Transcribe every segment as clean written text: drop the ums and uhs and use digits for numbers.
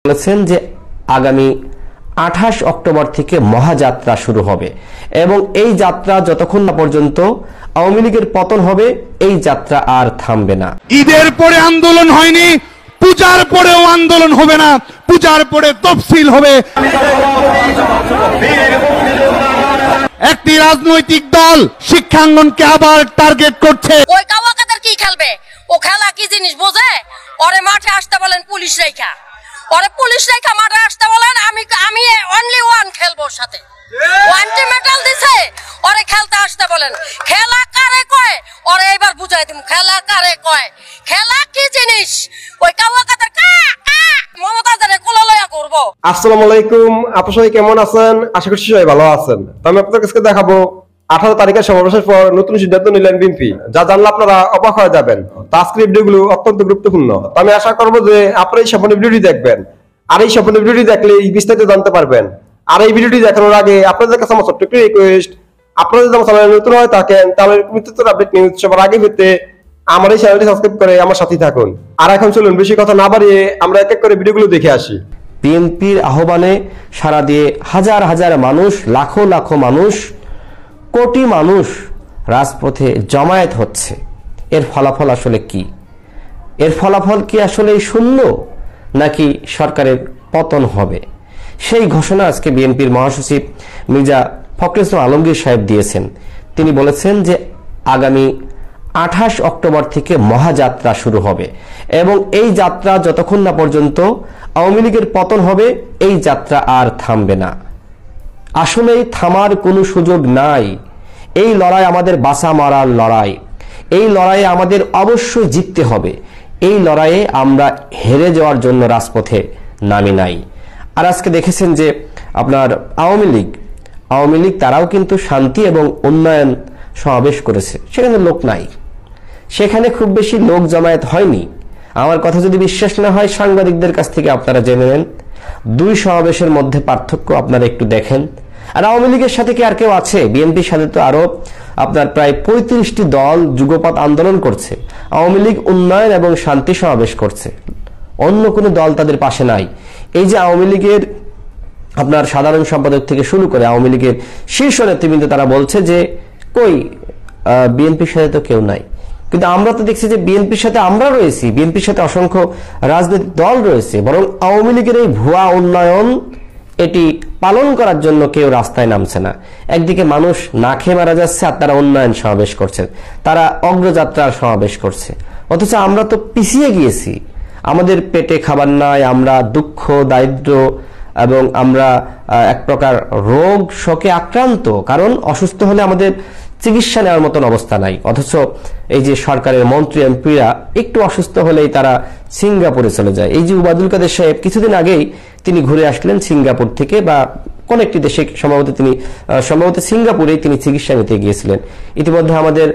বলেছেন যে আগামী 28 অক্টোবর থেকে মহাযাত্রা শুরু হবে এবং এই যাত্রা যতক্ষণ না পর্যন্ত আওয়ামী লীগের পতন হবে এই যাত্রা আর থামবে না। ঈদের পরে আন্দোলন হয়নি, পূজার পরেও আন্দোলন হবে না, পূজার পরে তফসিল হবে। একটি রাজনৈতিক দল শিক্ষাঙ্গনকে আবার টার্গেট করছে। ওই কাওয়াকাদের কি খেলবে? ও খেলা কি জিনিস বোঝে? ওরে মাঠে আসতে বলেন পুলিশ রেখা, ওরে পুলিশ রেখা মাঠে আসতে বলেন। আমি অনলি ওয়ান খেলবো সাথে, ওয়ান টিম মেটাল দিছে, ওরে খেলতে আসতে বলেন। খেলা কারে কয় ওরে এবার বুঝাই দিম, খেলা কারে কয়, খেলা কি জিনিস। ওই কাওয়াকাদের মমতাজের কোলা লয়া করব। আসসালামু আলাইকুম, আপনারা সবাই কেমন আছেন? আশা করছি সবাই ভালো আছেন। তো আমি আপনাদের কাছে দেখাবো 18 তারিখের সমাবেশের পর নতুন সিদ্ধান্ত নিলেন বিএনপি, যা জানলে আপনারা অবাক হয়ে যাবেন। তো আজকের ভিডিওগুলো অত্যন্ত গুরুত্বপূর্ণ। তো আমি আশা করবো যে আপনারা এই সম্পূর্ণ ভিডিওটি দেখবেন, আর এই সম্পূর্ণ ভিডিওটি দেখলে এই বিস্তারিত জানতে পারবেন। আর এই ভিডিওটি দেখানোর আগে আপনাদের কাছে আমার ছোট্ট একটি রিকোয়েস্ট, আপনারা যদি আমার চ্যানেলে নতুন হয়ে থাকেন তাহলে নিত্যতর আপডেট নিউজ সবার আগে পেতে আমার এই চ্যানেলটি সাবস্ক্রাইব করে আমার সাথে থাকুন। আর এখন চলুন বেশি কথা না বাড়িয়ে আমরা এক এক করে ভিডিওগুলো দেখে আসি। বিএনপির আহ্বানে সাড়া দিয়ে হাজার হাজার মানুষ, লাখো লাখো মানুষ, কোটি মানুষ রাজপথে জমায়েত হচ্ছে। এর ফলাফল আসলে কি? এর ফলাফল কি আসলে শূন্য, নাকি সরকারের পতন হবে? সেই ঘোষণা আজকে বিএনপির মহাসচিব মির্জা ফখরুল ইসলাম আলমগীর সাহেব দিয়েছেন। তিনি বলেছেন যে আগামী 28 অক্টোবর থেকে মহাযাত্রা শুরু হবে এবং এই যাত্রা যতক্ষণ না পর্যন্ত আওয়ামী লীগের পতন হবে এই যাত্রা আর থামবে না। আসলেই থামার কোনো সুযোগ নাই। এই লড়াই আমাদের বাঁচা মারার লড়াই। এই লড়াইয়ে আমাদের অবশ্যই জিততে হবে। এই লড়াইয়ে আমরা হেরে যাওয়ার জন্য রাজপথে নামি নাই। আর আজকে দেখেছেন যে আপনার আওয়ামী লীগ তারাও কিন্তু শান্তি এবং উন্নয়ন সমাবেশ করেছে, সেখানে লোক নাই, সেখানে খুব বেশি লোক জমায়েত হয়নি। আমার কথা যদি বিশ্বাস না হয় সাংবাদিকদের কাছ থেকে আপনারা জেনে নেন। দুই সমাবেশের মধ্যে পার্থক্য আপনারা একটু দেখেন। আর আওয়ামী লীগের সাথে কি আর কেউ আছে? বিএনপির সাথে তো আরো আপনার প্রায় 35টি দল যুগপৎ আন্দোলন করছে। আওয়ামী লীগ উন্নয়ন এবং শান্তি সমাবেশ করছে, অন্য কোনো দল তাদের পাশে নাই। এই যে আওয়ামী লীগের আপনার সাধারণ সম্পাদক থেকে শুরু করে আওয়ামী লীগের শীর্ষ নেতৃবৃন্দ তারা বলছে যে কই বিএনপির সাথে তো কেউ নাই। কিন্তু আমরা তো দেখছি যে বিএনপির সাথে আমরা রয়েছি, বিএনপির সাথে অসংখ্য রাজনৈতিক দল রয়েছে, বরং আওয়ামী লীগের এই ভুয়া উন্নয়ন এটি পালন করার জন্য কেউ রাস্তায় নামছে না। একদিকে মানুষ না খেয়ে মারা যাচ্ছে আর তারা উন্নয়ন সমাবেশ করছে, তারা অগ্রযাত্রার সমাবেশ করছে, অথচ আমরা তো পিছিয়ে গিয়েছি। আমাদের পেটে খাবার নাই, আমরা দুঃখ দারিদ্র এবং আমরা এক প্রকার রোগ শোকে আক্রান্ত, কারণ অসুস্থ হলে আমাদের চিকিৎসা নেওয়ার মতন অবস্থা নাই। অথচ এই যে সরকারের মন্ত্রী এমপিরা একটু অসুস্থ হলেই তারা সিঙ্গাপুরে চলে যায়। এই যে উবায়দুল কাদের সাহেব কিছুদিন আগেই তিনি ঘুরে আসলেন সিঙ্গাপুর থেকে, বা কোন একটি দেশে সম্ভবত সিঙ্গাপুরেই তিনি চিকিৎসা নিতে গিয়েছিলেন। ইতিমধ্যে আমাদের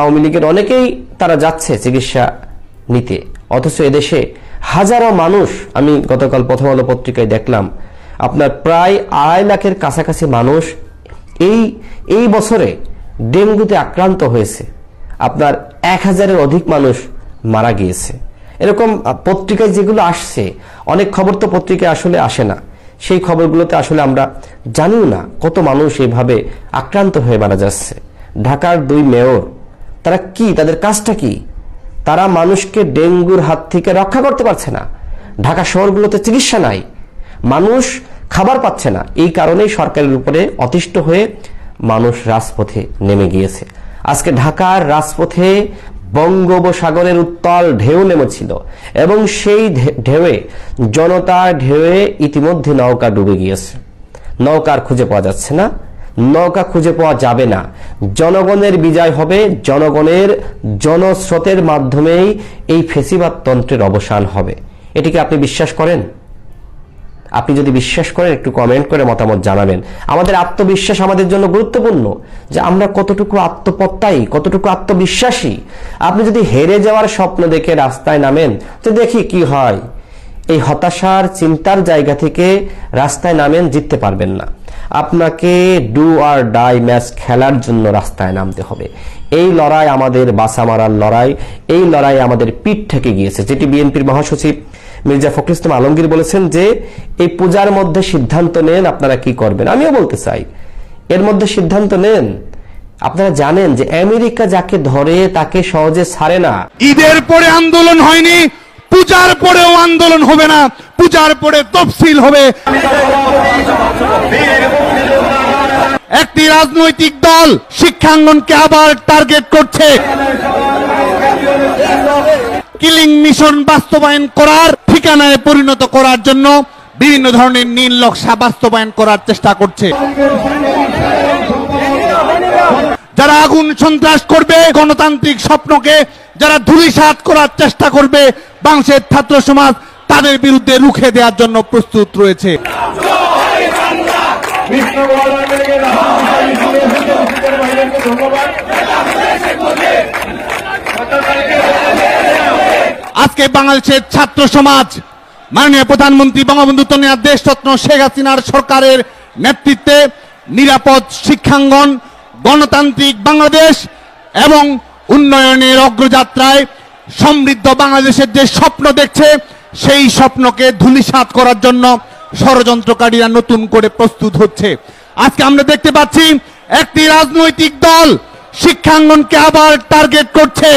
আওয়ামী লীগের অনেকেই তারা যাচ্ছে চিকিৎসা নিতে, অথচ এদেশে হাজারো মানুষ, আমি গতকাল প্রথম আলো পত্রিকায় দেখলাম আপনার প্রায় 2.5 লাখের কাছাকাছি মানুষ এই বছরে ডেঙ্গুতে আক্রান্ত হয়েছে। আপনার 1000-এর অধিক মানুষ মারা গিয়েছে। এরকম পত্রিকায় যেগুলো আসছে, অনেক খবর তো পত্রিকায় আসলে আসে না, সেই খবরগুলোতে আসলে আমরা জানিও না কত মানুষ এইভাবে আক্রান্ত হয়ে মারা যাচ্ছে। ঢাকার 2 মেয়র, তারা কি, তাদের কাজটা কি? তারা মানুষকে ডেঙ্গুর হাত থেকে রক্ষা করতে পারছে না। ঢাকা শহরগুলোতে চিকিৎসা নাই, মানুষ খাবার পাচ্ছে না। এই কারণেই সরকারের উপরে অতিষ্ঠ হয়ে মানুষ রাজপথে নেমে গিয়েছে। আজকে ঢাকার রাজপথে বঙ্গোপসাগরের উত্তাল ঢেউ নেমেছিল এবং সেই ঢেউয়ে, জনতার ঢেউয়ে ইতিমধ্যে নৌকা ডুবে গিয়েছে। নৌকা আর খুঁজে পাওয়া যাচ্ছে না, নৌকা খুঁজে পাওয়া যাবে না। জনগণের বিজয় হবে, জনগণের জনস্রোতের মাধ্যমেই এই ফেসিবাদ তন্ত্রের অবসান হবে। এটিকে আপনি বিশ্বাস করেন? আপনি যদি বিশ্বাস করেন একটু কমেন্ট করে মতামত জানাবেন। আমাদের আত্মবিশ্বাস আমাদের জন্য গুরুত্বপূর্ণ, যে আমরা কতটুকু আত্মপ্রত্যয়ী, কতটুকু আত্মবিশ্বাসী। আপনি যদি হেরে যাওয়ার স্বপ্ন দেখে রাস্তায় নামেন তো দেখি কি হয়। এই হতাশার চিন্তার জায়গা থেকে রাস্তায় নামেন, জিততে পারবেন না। আপনাকে ডু আর ডাই ম্যাচ খেলার জন্য রাস্তায় নামতে হবে। এই লড়াই আমাদের বাঁচা মারার লড়াই, এই লড়াই আমাদের পিঠ থেকে গিয়েছে। যেটি বিএনপির মহাসচিব মির্জা ফখরুল ইসলাম আলমগীর বলেছেন যে এই পূজার মধ্যে সিদ্ধান্ত নেন আপনারা কি করবেন। আমিও বলতে চাই এর মধ্যে সিদ্ধান্ত নেন। আপনারা জানেন যে আমেরিকা যাকে ধরে তাকে সহজে ছাড়ে না। ঈদের পরে আন্দোলন হয়নি, পূজার পরেও আন্দোলন হবে না, পূজার পরে তফসিল হবে। একটি রাজনৈতিক দল শিক্ষাঙ্গনকে আবার টার্গেট করছে, কিলিং মিশন বাস্তবায়ন করার ঠিকানায় পরিণত করার জন্য বিভিন্ন ধরনের নীল নকশা বাস্তবায়ন করার চেষ্টা করছে। যারা আগুন সন্ত্রাস করবে গণতান্ত্রিক স্বপ্নকে, যারা ধূলিসাৎ করার চেষ্টা করবে বাংলাদেশের ছাত্র সমাজ, তাদের বিরুদ্ধে রুখে দেওয়ার জন্য প্রস্তুত রয়েছে। আজকে বাংলাদেশের ছাত্র সমাজ মাননীয় প্রধানমন্ত্রী বঙ্গবন্ধু কন্যা দেশরত্ন শেখ হাসিনার সরকারের নেতৃত্বে নিরাপদ শিক্ষাঙ্গন, গণতান্ত্রিক বাংলাদেশ এবং উন্নয়নের অগ্রযাত্রায় সমৃদ্ধ বাংলাদেশের যে স্বপ্ন দেখছে, সেই স্বপ্নকে ধূলিসাৎ করার জন্য ষড়যন্ত্রকারীরা নতুন করে প্রস্তুত হচ্ছে। আজকে আমরা দেখতে পাচ্ছি একটি রাজনৈতিক দল শিক্ষাঙ্গনকে আবার টার্গেট করছে,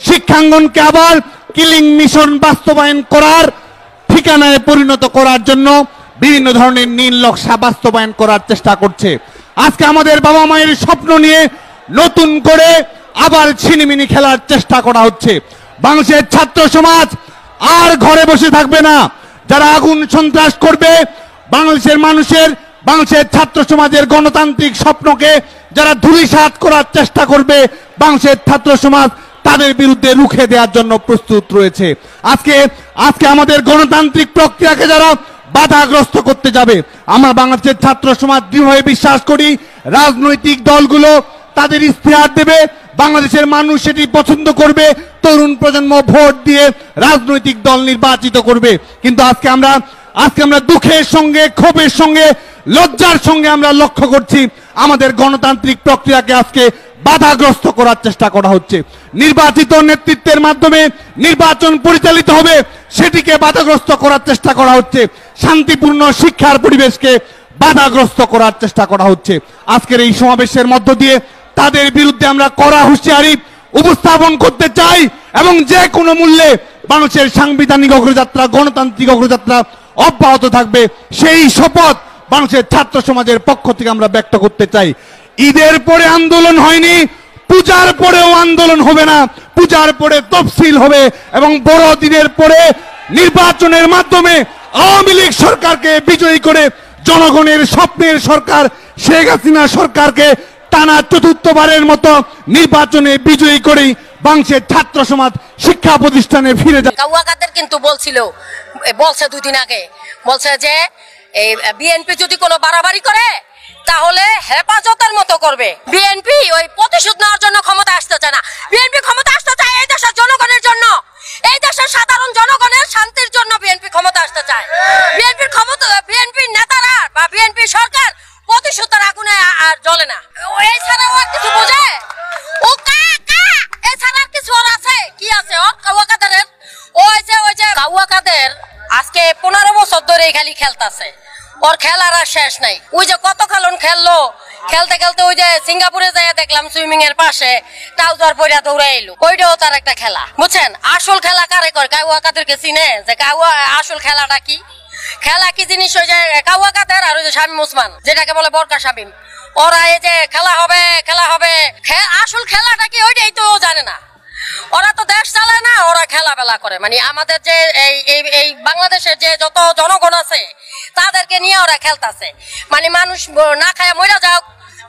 শিক্ষাঙ্গনকে আবার কিলিং মিশন বাস্তবায়ন করার ঠিকানায় পরিণত করার জন্য বিভিন্ন ধরনের নীল নকশা বাস্তবায়ন করার চেষ্টা করছে। আজকে আমাদের বাবা মায়ের স্বপ্ন নিয়ে নতুন করে আবার ছিনিমিনি খেলার চেষ্টা করা হচ্ছে। বাংলাদেশের ছাত্র সমাজ আর ঘরে বসে থাকবে না। যারা আগুন সন্ত্রাস করবে বাংলাদেশের ছাত্র সমাজের গণতান্ত্রিক স্বপ্নকে, যারা ধূলিসাৎ করার চেষ্টা করবে বাংলাদেশের ছাত্র সমাজ, তাদের বিরুদ্ধে রুখে দেওয়ার জন্য প্রস্তুত রয়েছে। আজকে আমাদের গণতান্ত্রিক প্রক্রিয়াকে যারা বাধাগ্রস্ত করতে যাবে, আমরা বাংলাদেশের ছাত্র সমাজ দৃঢ়ভাবে বিশ্বাস করি রাজনৈতিক দলগুলো তাদের ইশতেহার দেবে, বাংলাদেশের মানুষ সেটি পছন্দ করবে, তরুণ প্রজন্ম ভোট দিয়ে রাজনৈতিক দল নির্বাচিত করবে। কিন্তু আজকে আমরা দুঃখের সঙ্গে, ক্ষোভের সঙ্গে, লজ্জার সঙ্গে আমরা লক্ষ্য করছি আমাদের গণতান্ত্রিক প্রক্রিয়াকে আজকে বাধাগ্রস্ত করার চেষ্টা করা হচ্ছে। নির্বাচিত নেতৃত্বের মাধ্যমে নির্বাচন পরিচালিত হবে, সেটিকে বাধাগ্রস্ত করার চেষ্টা করা হচ্ছে। শান্তিপূর্ণ শিক্ষার পরিবেশকে বাধাগ্রস্ত করার চেষ্টা করা হচ্ছে। আজকের এই সমাবেশের মধ্য দিয়ে তাদের বিরুদ্ধে আমরা কড়া হুঁশিয়ারি উপস্থাপন করতে চাই এবং যে কোনো মূল্যে বাংলাদেশের সাংবিধানিক অগ্রযাত্রা, গণতান্ত্রিক অগ্রযাত্রা অব্যাহত থাকবে, সেই শপথ বাংলাদেশের ছাত্র সমাজের পক্ষ থেকে আমরা ব্যক্ত করতে চাই। ঈদের পরে আন্দোলন হয়নি, পূজার পরেও আন্দোলন হবে না, পূজার পরে তফসিল হবে এবং বড়দিনের পরে নির্বাচনের মাধ্যমে আওয়ামী লীগ সরকারকে বিজয়ী করে জনগণের স্বপ্নের সরকার শেখ হাসিনা সরকারকে টানা চতুর্থবারের মতো নির্বাচনে বিজয়ী করেই বাংলাদেশের ছাত্র সমাজ শিক্ষা প্রতিষ্ঠানে ফিরে যায়। কাউয়াকাদের কিন্তু বলছে 2 দিন আগে, বলছে যে এই বিএনপি যদি কোনো বাড়াবাড়ি করে তাহলে হেফাজতের মতো করবে। বিএনপি ওই প্রতিশোধ নেওয়ার জন্য ক্ষমতা আসতে চায় না। বিএনপি ক্ষমতা আসতে চায় এই দেশের জনগণের জন্য, এই দেশের সাধারণ জনগণের শান্তির জন্য বিএনপি ক্ষমতা আসতে চায়। বিএনপির নেতারা বা বিএনপি সরকার প্রতিশোধের আগুনে আর জ্বলে না। এছাড়াও আর কিছু বোঝে ও এছাড়া আর কিছু ওর আছে কি আছে ওর কাউয়াকাদের? ওই যে কাউয়াকাদের আজকে 15 বছর ধরে খালি খেলতেছে, ওর খেলার আর শেষ নাই। ওই যে কত খেলন খেললো, খেলতে খেলতে ওই যে সিঙ্গাপুরে যাই দেখলাম সুইমিং এর পাশে ট্রাউজার পরে দৌড়ে এলো, ওইটাও তার একটা খেলা। বুঝছেন আসল খেলা কারে করে? কাউয়াকাদেরকে চিনে যে আসল খেলাটা কি? খেলা কি জিনিস? ওই যে কাউয়াকাদের আর ওই যে শামীম ওসমান, যেটাকে বলে বরকা শামীম, ওরা এই যে খেলা হবে আসল খেলাটা কি ওইটাই তো জানে না। ওরা তো দেশ চালায় না, ওরা খেলাবেলা করে। মানে আমাদের যে এই বাংলাদেশের যে যত জনগণ আছে তাদেরকে নিয়ে ওরা খেলতেছে। মানে মানুষ না খায় মরে যাক,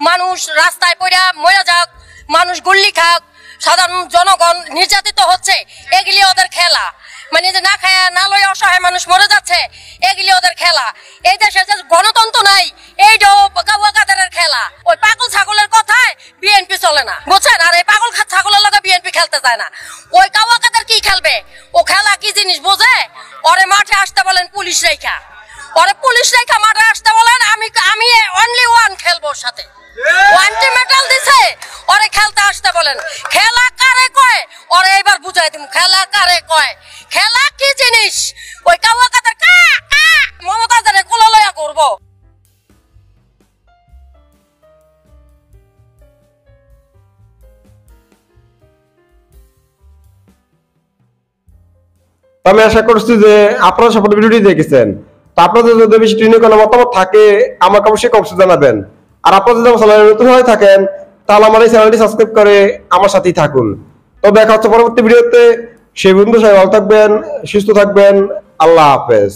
মানুষ রাস্তায় পড়ে মরে যাক, মানুষ গুল্লি খাক, সাধারণ জনগণ নির্যাতিত হচ্ছে, এগুলি ওদের খেলা। মানে যে না খায় না লয় অসহায় মানুষ মরে যাচ্ছে, এগুলি ওদের খেলা। এই দেশে যে গণতন্ত্র নাই, এইটাও কাউয়াকাদের খেলা। ওই পাগল ছাগলের কথায় বিএনপি চলে না, বুঝছেন? আর এই পাগল ছাগলের লগে বিএনপি খেলতে চায় না। ওই কাউয়াকাদের কি খেলবে? ও খেলা কি জিনিস বোঝে? ওরে মাঠে আসতে বলেন পুলিশ রেখা, মাঠে আসতে বলেন, আমি অনলি ওয়ান খেলবো সাথে। ওয়ান্টি মেটাল দিছে, ওরে খেলতে আসতে বলেন। খেলা কারে কয় ওরে এবার বুঝাই দিমু খেলা কারে কয়। খেলা কি জিনিস? ওই কাওয়া কাদের কা কা মমতাজের কোলা লয়া করব। আমি আশা করছি যে আপনারা সবাই ভিডিওটি দেখেছেন। তো আপনাদের যদি বেশি ট্রেনিং কোনো মতামত থাকে আমাকে অবশ্যই কমেন্টে জানাবেন। আর আপনারা যদি আমার চ্যানেলে নতুন হয়ে থাকেন তাহলে আমার এই চ্যানেলটি সাবস্ক্রাইব করে আমার সাথেই থাকুন। তো দেখা হচ্ছে পরবর্তী ভিডিওতে। সেই বন্ধু সবাই ভালো থাকবেন, সুস্থ থাকবেন। আল্লাহ হাফেজ।